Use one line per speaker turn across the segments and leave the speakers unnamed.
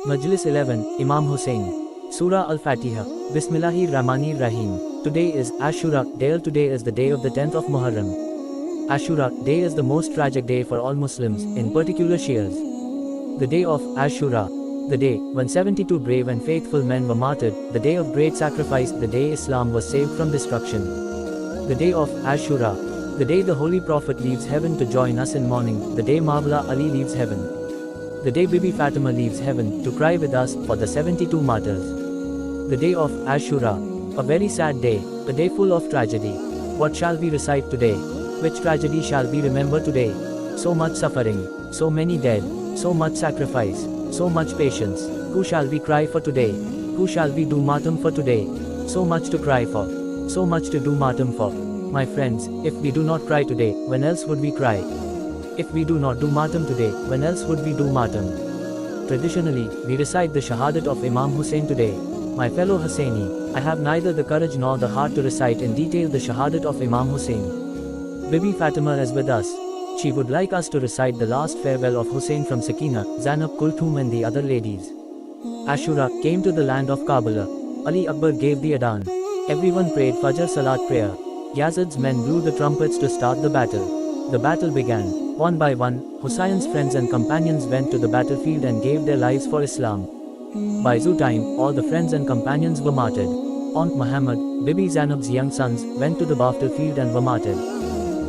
Majlis 11, Imam Hussain. Surah Al-Fatiha. Bismillahir Rahmanir Rahim. Today is Aashura. Today is the day of the 10th of Muharram. Aashura day is the most tragic day for all Muslims, in particular Shias. The day of Aashura, the day when 72 brave and faithful men were martyred, the day of great sacrifice, the day Islam was saved from destruction. The day of Aashura, the day the Holy Prophet leaves heaven to join us in mourning, the day Mawla Ali leaves heaven. The day Bibi Fatima leaves heaven to cry with us for the 72 martyrs. The day of Aashura, a very sad day, a day full of tragedy. What shall we recite today? Which tragedy shall we remember today? So much suffering, so many dead, so much sacrifice, so much patience. Who shall we cry for today? Who shall we do martyrdom for today? So much to cry for, so much to do martyrdom for. My friends, if we do not cry today, when else would we cry? If we do not do martyrdom today, when else would we do martyrdom? Traditionally, we recite the shahadat of Imam Hussain today. My fellow Hussaini, I have neither the courage nor the heart to recite in detail the shahadat of Imam Hussain. Bibi Fatima is with us. She would like us to recite the last farewell of Hussain from Sakina, Zainab, Kulthum and the other ladies. Aashura came to the land of Karbala. Ali Akbar gave the adhan. Everyone prayed Fajr Salat prayer. Yazid's men blew the trumpets to start the battle. The battle began. One by one, Hussein's friends and companions went to the battlefield and gave their lives for Islam. By Zu time, all the friends and companions were martyred. Aunt Muhammad, Bibi Zainab's young sons, went to the battlefield and were martyred.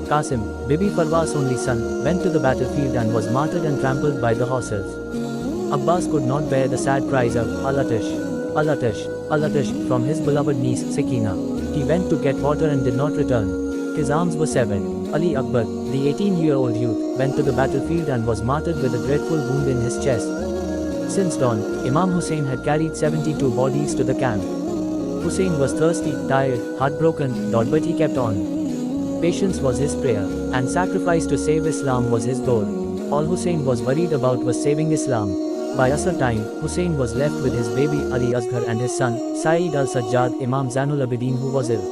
Qasim, Bibi Farwa's only son, went to the battlefield and was martyred and trampled by the horses. Abbas could not bear the sad cries of Al-Atish, Al-Atish, Al-Atish from his beloved niece Sakina. He went to get water and did not return. His arms were severed. Ali Akbar, the 18-year-old youth, went to the battlefield and was martyred with a dreadful wound in his chest. Since dawn, Imam Hussain had carried 72 bodies to the camp. Hussain was thirsty, tired, heartbroken, but he kept on. Patience was his prayer, and sacrifice to save Islam was his goal. All Hussain was worried about was saving Islam. By Asr time, Hussain was left with his baby Ali Asgar and his son, Saeed al-Sajjad Imam Zainul Abidin, who was ill.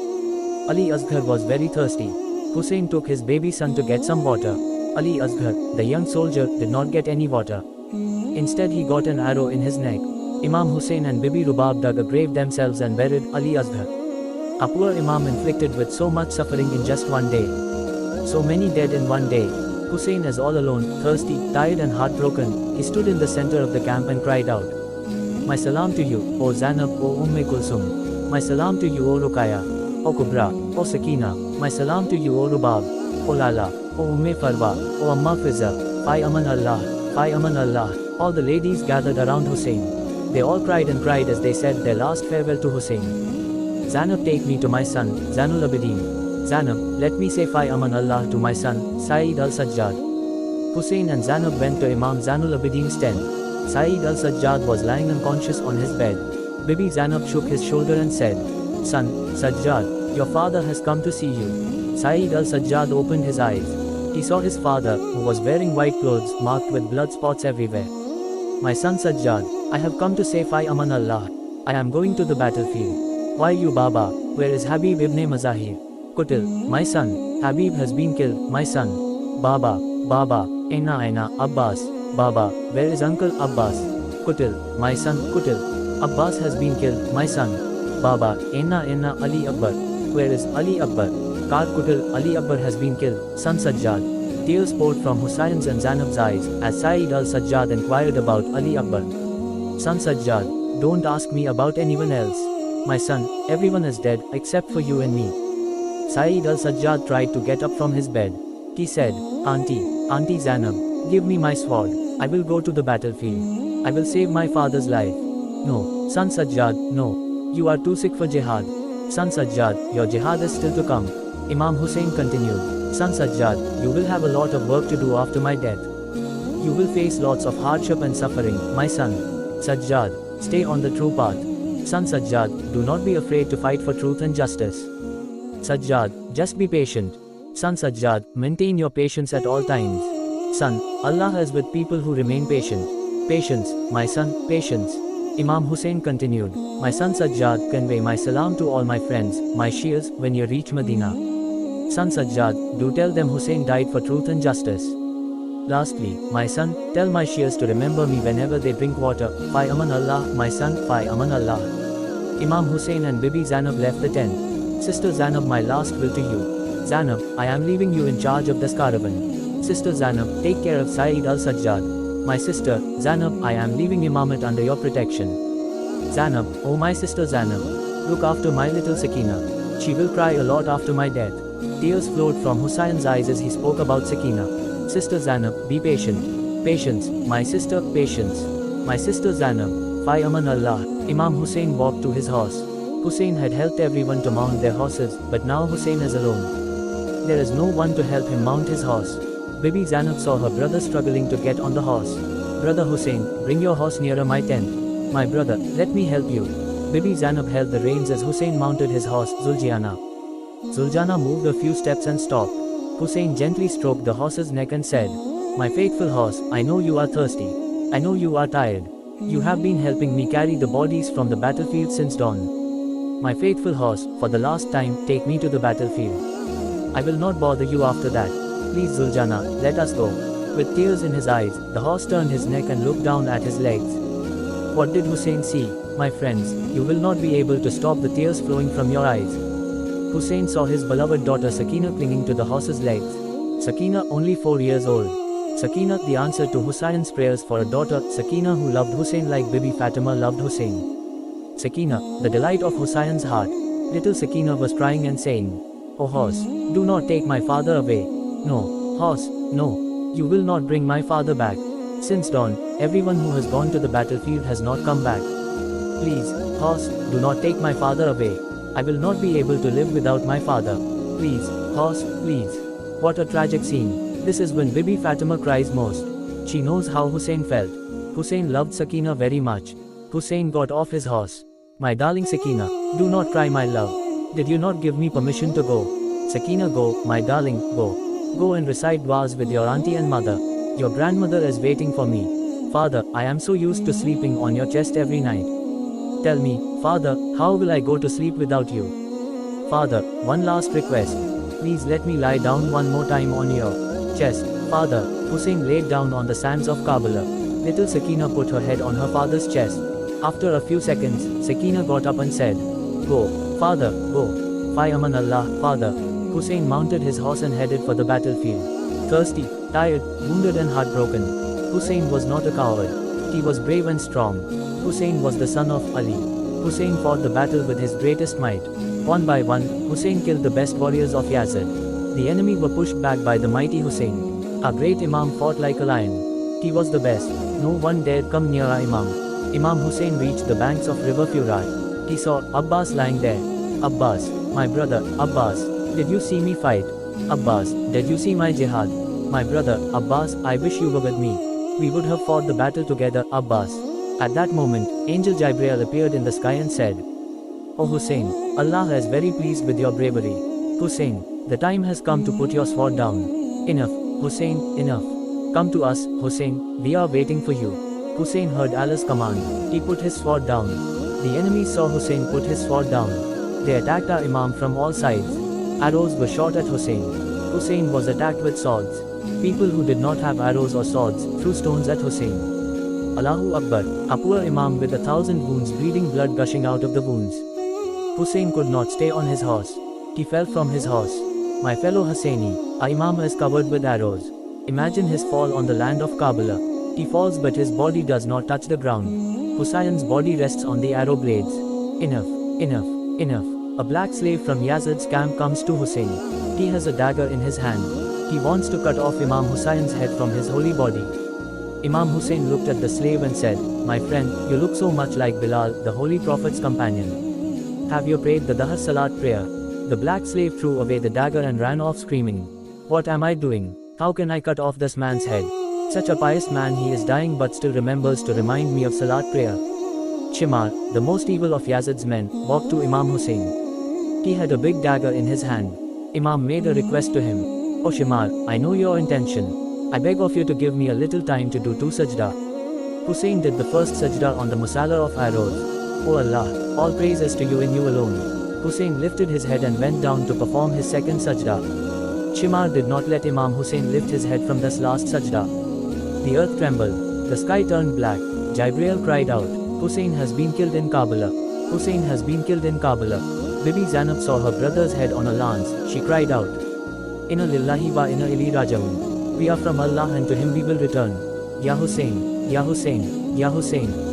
Ali Asgar was very thirsty. Hussain took his baby son to get some water. Ali Asgar, the young soldier, did not get any water. Instead he got an arrow in his neck. Imam Hussain and Bibi Rubab dug a grave themselves and buried Ali Asgar. A poor Imam inflicted with so much suffering in just one day. So many dead in one day. Hussain is all alone, thirsty, tired and heartbroken. He stood in the center of the camp and cried out, "My salam to you, O Zainab, O Kulsum. My salam to you, O Ruqayya, O Kubra, O Sakina. My salam to you, O Rubab, O Lala, O Farwa, O Amma Fizza. Fi Aman Allah, Fi Aman Allah." All the ladies gathered around Hussain. They all cried and cried as they said their last farewell to Hussain. "Zainab, take me to my son, Zainul Abidin. Zainab, let me say Fi Aman Allah to my son, Saeed al-Sajjad." Hussain and Zainab went to Imam Zainul Abidin's tent. Saeed al-Sajjad was lying unconscious on his bed. Bibi Zainab shook his shoulder and said, "Son, Sajjad, your father has come to see you." Saeed al-Sajjad opened his eyes. He saw his father, who was wearing white clothes marked with blood spots everywhere. "My son Sajjad, I have come to say Fi Aman Allah. I am going to the battlefield." "Why you Baba? Where is Habib ibn Mazahir?" "Kutil, my son, Habib has been killed, my son." "Baba, Baba, Aina, Abbas, Baba, where is Uncle Abbas?" "Kutil, my son, Kutil. Abbas has been killed, my son." "Baba, Aina, Ali Akbar. Where is Ali Akbar?" "Kar Kutil, Ali Akbar has been killed, son Sajjad." Tears poured from Hussein's and Zainab's eyes as Saeed al-Sajjad inquired about Ali Akbar. "Son Sajjad, don't ask me about anyone else. My son, everyone is dead except for you and me." Saeed al-Sajjad tried to get up from his bed. He said, Auntie Zainab, give me my sword. I will go to the battlefield. I will save my father's life." "No, son Sajjad, no. You are too sick for jihad." "Son Sajjad, your jihad is still to come." Imam Hussain continued, "Son Sajjad, you will have a lot of work to do after my death. You will face lots of hardship and suffering, my son. Sajjad, stay on the true path. Son Sajjad, do not be afraid to fight for truth and justice. Sajjad, just be patient. Son Sajjad, maintain your patience at all times. Son, Allah is with people who remain patient. Patience, my son, patience." Imam Hussain continued, "My son Sajjad, convey my salam to all my friends, my Shias, when you reach Medina. Son Sajjad, do tell them Hussain died for truth and justice." Lastly, my son, tell my shears to remember me whenever they drink water. Fi aman Allah, my son, fi aman Allah. Imam Hussain and Bibi Zainab left the tent. Sister Zainab, my last will to you. Zainab, I am leaving you in charge of this caravan. Sister Zainab, take care of Saeed al-Sajjad. My sister, Zainab, I am leaving Imamat under your protection. Zainab, oh my sister Zainab, look after my little Sakina. She will cry a lot after my death. Tears flowed from Husayn's eyes as he spoke about Sakina. Sister Zainab, be patient. Patience, my sister, patience. My sister Zainab, fi aman Allah. Imam Hussain walked to his horse. Hussain had helped everyone to mount their horses, but now Hussain is alone. There is no one to help him mount his horse. Bibi Zainab saw her brother struggling to get on the horse. Brother Hussain, bring your horse nearer my tent. My brother, let me help you. Bibi Zainab held the reins as Hussain mounted his horse, Zuljana. Zuljana moved a few steps and stopped. Hussain gently stroked the horse's neck and said, My faithful horse, I know you are thirsty. I know you are tired. You have been helping me carry the bodies from the battlefield since dawn. My faithful horse, for the last time, take me to the battlefield. I will not bother you after that. Please Zuljana, let us go. With tears in his eyes, the horse turned his neck and looked down at his legs. What did Hussain see? My friends, you will not be able to stop the tears flowing from your eyes. Hussain saw his beloved daughter Sakina clinging to the horse's legs. Sakina, only 4 years old. Sakina, the answer to Husayn's prayers for a daughter. Sakina, who loved Hussain like Bibi Fatima loved Hussain. Sakina, the delight of Husayn's heart. Little Sakina was crying and saying, O horse, do not take my father away. No, horse, no. You will not bring my father back. Since dawn, everyone who has gone to the battlefield has not come back. Please, horse, do not take my father away. I will not be able to live without my father. Please, horse, please. What a tragic scene. This is when Bibi Fatima cries most. She knows how Hussain felt. Hussain loved Sakina very much. Hussain got off his horse. My darling Sakina, do not cry my love. Did you not give me permission to go? Sakina, go, my darling, go. Go and recite du'as with your auntie and mother. Your grandmother is waiting for me. Father, I am so used to sleeping on your chest every night. Tell me, Father, how will I go to sleep without you? Father, one last request. Please let me lie down one more time on your chest. Father, Hussain laid down on the sands of Karbala. Little Sakina put her head on her father's chest. After a few seconds, Sakina got up and said, Go, Father, go. Fi aman Allah, Father. Hussain mounted his horse and headed for the battlefield. Thirsty, tired, wounded and heartbroken. Hussain was not a coward. He was brave and strong. Hussain was the son of Ali. Hussain fought the battle with his greatest might. One by one, Hussain killed the best warriors of Yazid. The enemy were pushed back by the mighty Hussain. Our great Imam fought like a lion. He was the best. No one dared come near our Imam. Imam Hussain reached the banks of River Furai. He saw Abbas lying there. Abbas, my brother, Abbas, did you see me fight? Abbas, did you see my jihad? My brother, Abbas, I wish you were with me. We would have fought the battle together, Abbas. At that moment, Angel Jibreel appeared in the sky and said, O Hussain, Allah is very pleased with your bravery. Hussain, the time has come to put your sword down. Enough, Hussain, enough. Come to us, Hussain, we are waiting for you. Hussain heard Allah's command. He put his sword down. The enemies saw Hussain put his sword down. They attacked our Imam from all sides. Arrows were shot at Hussain. Hussain was attacked with swords. People who did not have arrows or swords threw stones at Hussain. Allahu Akbar, a poor Imam with 1,000 wounds, bleeding blood gushing out of the wounds. Hussain could not stay on his horse. He fell from his horse. My fellow Hussaini, our Imam is covered with arrows. Imagine his fall on the land of Karbala. He falls but his body does not touch the ground. Husayn's body rests on the arrow blades. Enough, enough, enough. A black slave from Yazid's camp comes to Hussain. He has a dagger in his hand. He wants to cut off Imam Husayn's head from his holy body. Imam Hussain looked at the slave and said, My friend, you look so much like Bilal, the Holy Prophet's companion. Have you prayed the Dahar Salat prayer? The black slave threw away the dagger and ran off screaming. What am I doing? How can I cut off this man's head? Such a pious man, he is dying but still remembers to remind me of Salat prayer. Shimar, the most evil of Yazid's men, walked to Imam Hussain. He had a big dagger in his hand. Imam made a request to him. O Shimar, I know your intention. I beg of you to give me a little time to do 2 sajda. Hussain did the first sajda on the musala of arrows. O Allah, all praise is to you and you alone. Hussain lifted his head and went down to perform his second sajda. Shimar did not let Imam Hussain lift his head from this last sajda. The earth trembled, the sky turned black. Jibreel cried out, Hussain has been killed in Karbala. Hussain has been killed in Karbala. Bibi Zainab saw her brother's head on a lance. She cried out, Inna lillahi wa inna ilaihi raji'un. We are from Allah and to Him we will return. Ya Hussain, Ya Hussain, Ya Hussain.